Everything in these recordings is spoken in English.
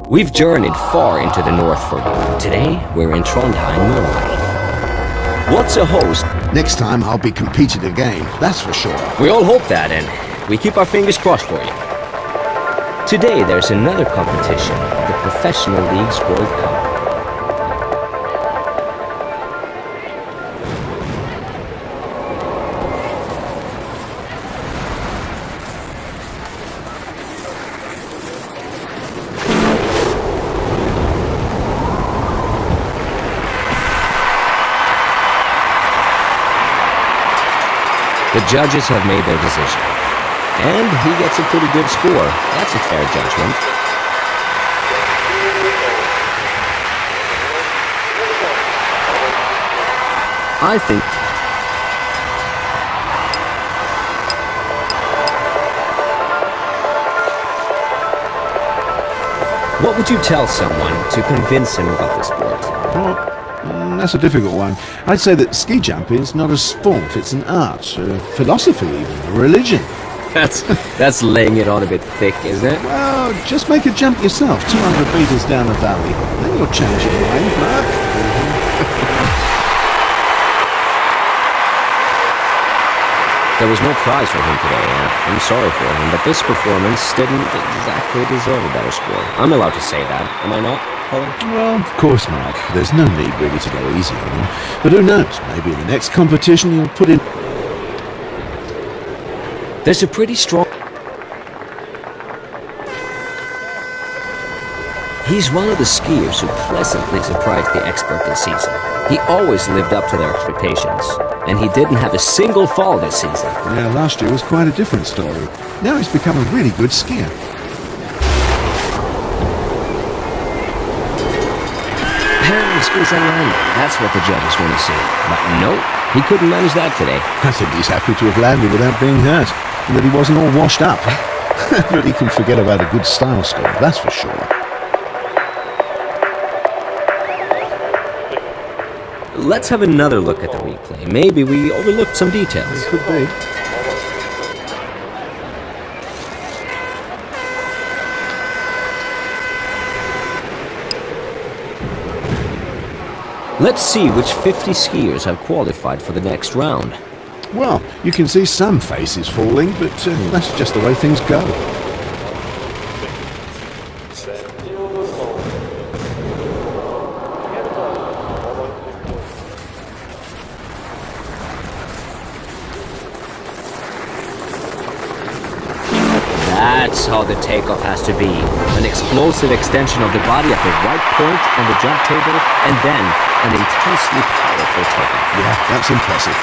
We've journeyed far into the north for you. Today, we're in Trondheim, Norway. What's a host? Next time I'll be competing again, that's for sure. We all hope that, and we keep our fingers crossed for you. Today, there's another competition, the Professional Leagues World Cup. The judges have made their decision. And he gets a pretty good score. That's a fair judgment. I think... What would you tell someone to convince him about the sport? Well, that's a difficult one. I'd say that ski jumping is not a sport, it's an art, a philosophy even, a religion. That's laying it on a bit thick, isn't it? Well, just make a jump yourself, 200 meters down the valley. Then you'll change your mind, Mark. There was no prize for him today. I'm sorry for him, but this performance didn't exactly deserve a better score. I'm allowed to say that, am I not, Colin? Well, of course, Mark. There's no need really to go easy on him. But who knows, maybe in the next competition you'll put in... There's a pretty strong... He's one of the skiers who pleasantly surprised the expert this season. He always lived up to their expectations, and he didn't have a single fall this season. Yeah, last year was quite a different story. Now he's become a really good skier. Apparently skis on land. That's what the judges want to see. But no, he couldn't manage that today. I think he's happy to have landed without being hurt, and that he wasn't all washed up. But he can forget about a good style score, that's for sure. Let's have another look at the replay. Maybe we overlooked some details. Could be. Let's see which 50 skiers have qualified for the next round. Well, you can see some faces falling, but that's just the way things go. That's how the takeoff has to be. An explosive extension of the body at the right point on the jump table, and then an intensely powerful takeoff. Yeah, that's impressive.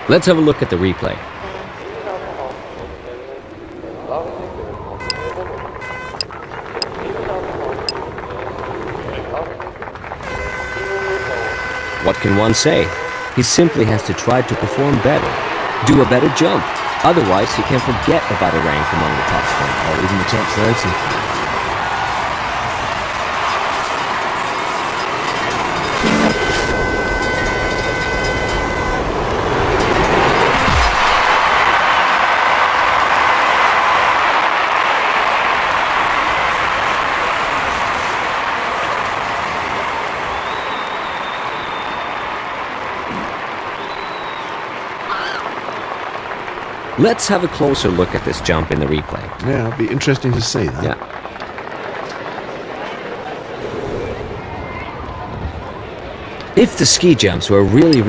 Let's have a look at the replay. What can one say? He simply has to try to perform better, do a better jump. Otherwise, he can forget about a rank among the top 20 Or even the top 30. Let's have a closer look at this jump in the replay. Yeah, it'll be interesting to see that. Yeah. If the ski jumps were really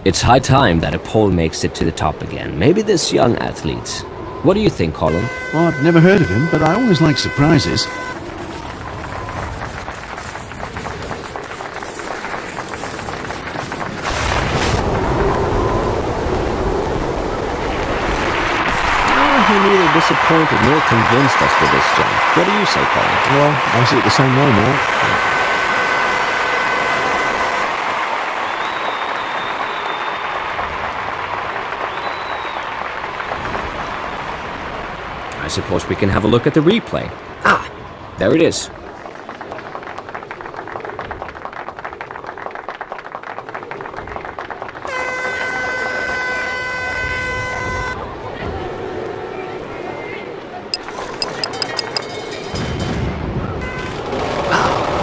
it's high time that a pole makes it to the top again. Maybe this young athlete. What do you think, Colin? Well, I've never heard of him, but I always like surprises. He neither disappointed nor convinced us with this jump. What do you say, Colin? Well, I see it the same way now. I suppose we can have a look at the replay. Ah, there it is.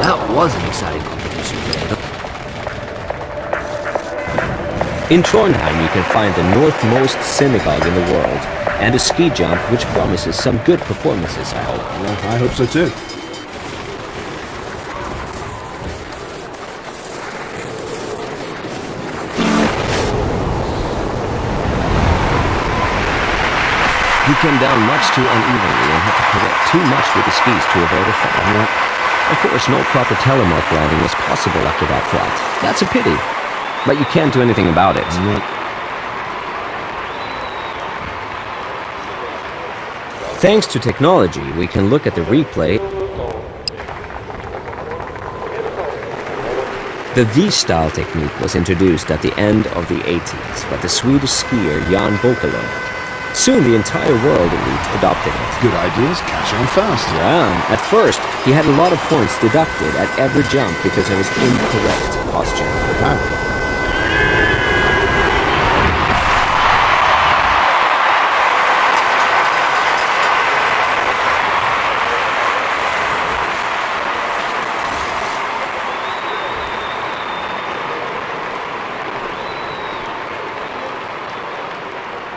That was an exciting competition today. In Trondheim, you can find the northmost synagogue in the world, and a ski jump which promises some good performances, I hope. Well, I hope so too. He came down much too unevenly and had to correct too much with the skis to avoid a fall. Of course, no proper telemark landing was possible after that flight. That's a pity, but you can't do anything about it. Thanks to technology, we can look at the replay. The V-style technique was introduced at the end of the 80s by the Swedish skier Jan Bokelund. Soon the entire world elite adopted it. Good ideas catch on fast. Yeah, at first, he had a lot of points deducted at every jump because of his incorrect posture. Wow.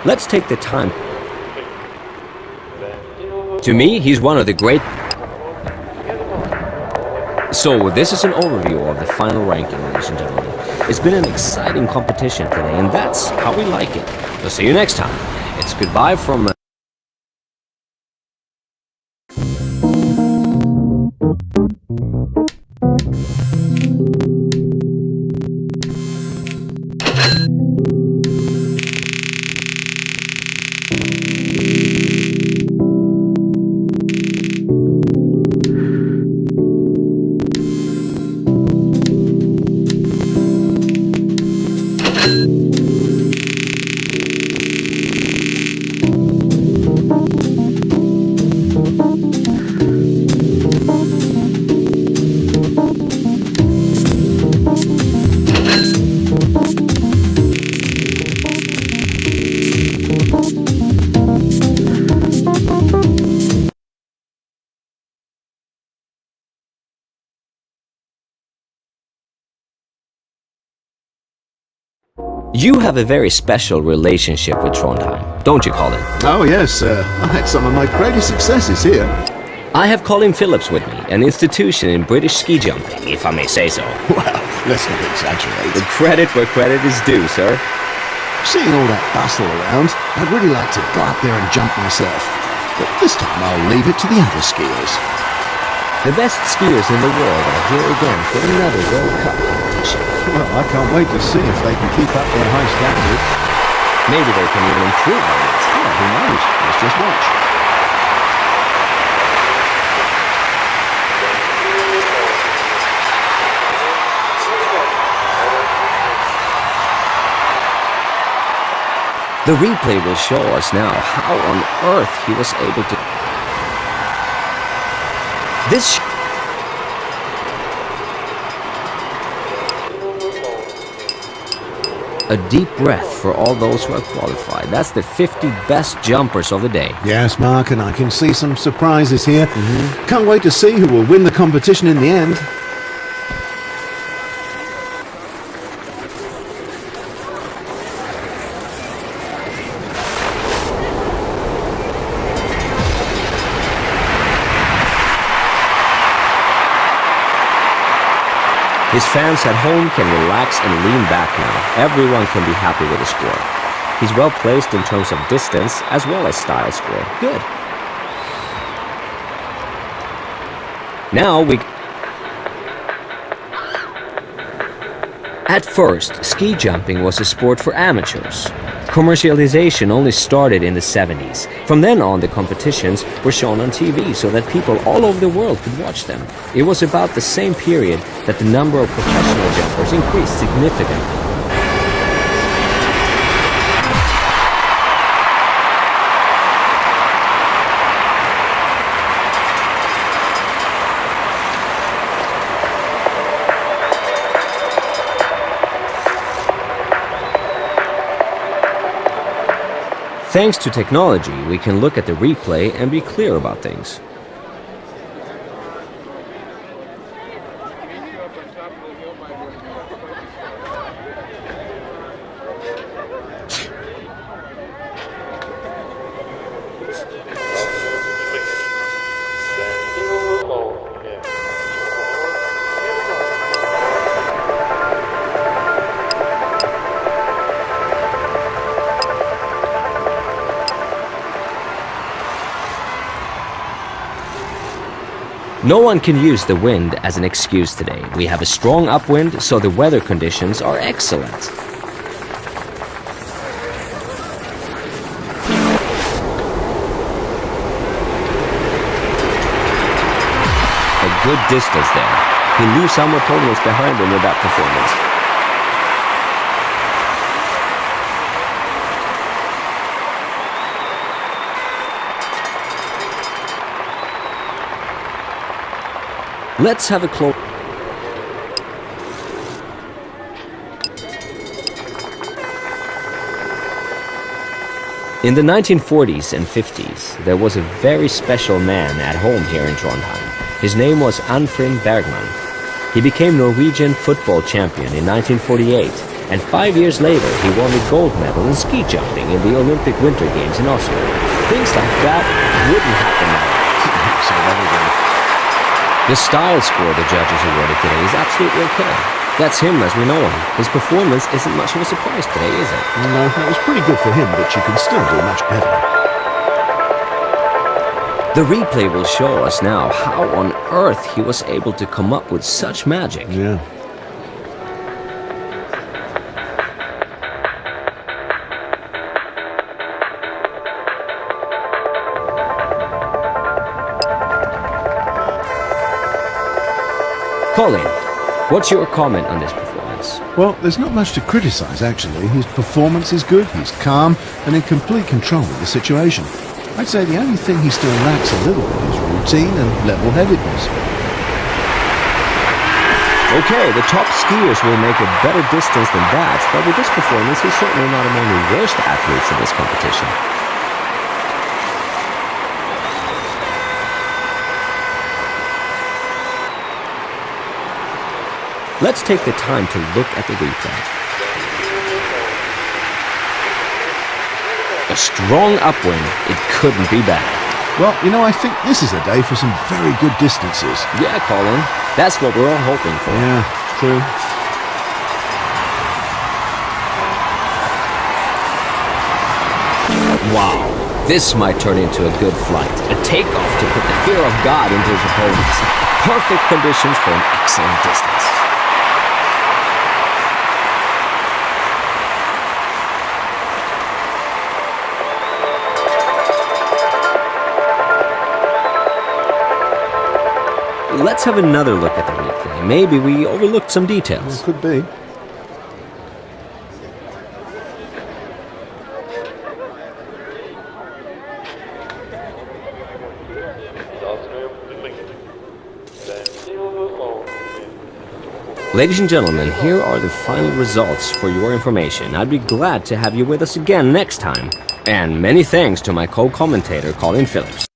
Let's take the time. To me, he's one of the great So, this is an overview of the final ranking, ladies and gentlemen. It's been an exciting competition today, and that's how we like it. So see you next time. It's goodbye from... You have a very special relationship with Trondheim, don't you, Colin? Oh, yes, I had some of my greatest successes here. I have Colin Phillips with me, an institution in British ski jumping, if I may say so. Well, let's not exaggerate. The credit where credit is due, sir. Seeing all that bustle around, I'd really like to go up there and jump myself. But this time I'll leave it to the other skiers. The best skiers in the world are here again for another World Cup competition. Well, I can't wait to see if they can keep up their high standard. Maybe they can even improve on it. Yeah, who knows? Let's just watch. The replay will show us now how on earth he was able to... This... A deep breath for all those who are qualified. That's the 50 best jumpers of the day. Yes, Mark, and I can see some surprises here. Can't wait to see who will win the competition in the end. His fans at home can relax and lean back now. Everyone can be happy with the score. He's well placed in terms of distance as well as style score. Good. Now we... At first, ski jumping was a sport for amateurs. Commercialization only started in the 70s. From then on, the competitions were shown on TV so that people all over the world could watch them. It was about the same period that the number of professional jumpers increased significantly. Thanks to technology, we can look at the replay and be clear about things. No one can use the wind as an excuse today. We have a strong upwind, so the weather conditions are excellent. A good distance there. He leaves some opponents behind him with that performance. Let's have a close... In the 1940s and 50s, there was a very special man at home here in Trondheim. His name was Arnfinn Bergman. He became Norwegian football champion in 1948, and 5 years later he won the gold medal in ski jumping in the Olympic Winter Games in Oslo. Things like that wouldn't happen nowadays. So that again. The style score the judges awarded today is absolutely okay. That's him as we know him. His performance isn't much of a surprise today, is it? No, it was pretty good for him, but you can still do much better. The replay will show us now how on earth he was able to come up with such magic. Yeah. Colin, what's your comment on this performance? Well, there's not much to criticize, actually. His performance is good, he's calm, and in complete control of the situation. I'd say the only thing he still lacks a little bit is routine and level-headedness. Okay, the top skiers will make a better distance than that, but with this performance, he's certainly not among the worst athletes in this competition. Let's take the time to look at the replay. A strong upwind, it couldn't be bad. Well, you know, I think this is a day for some very good distances. Yeah, Colin, that's what we're all hoping for. Yeah, true. Wow, this might turn into a good flight. A takeoff to put the fear of God into his opponents. Perfect conditions for an excellent distance. Let's have another look at the replay. Maybe we overlooked some details. It could be. Ladies and gentlemen, here are the final results for your information. I'd be glad to have you with us again next time. And many thanks to my co-commentator, Colin Phillips.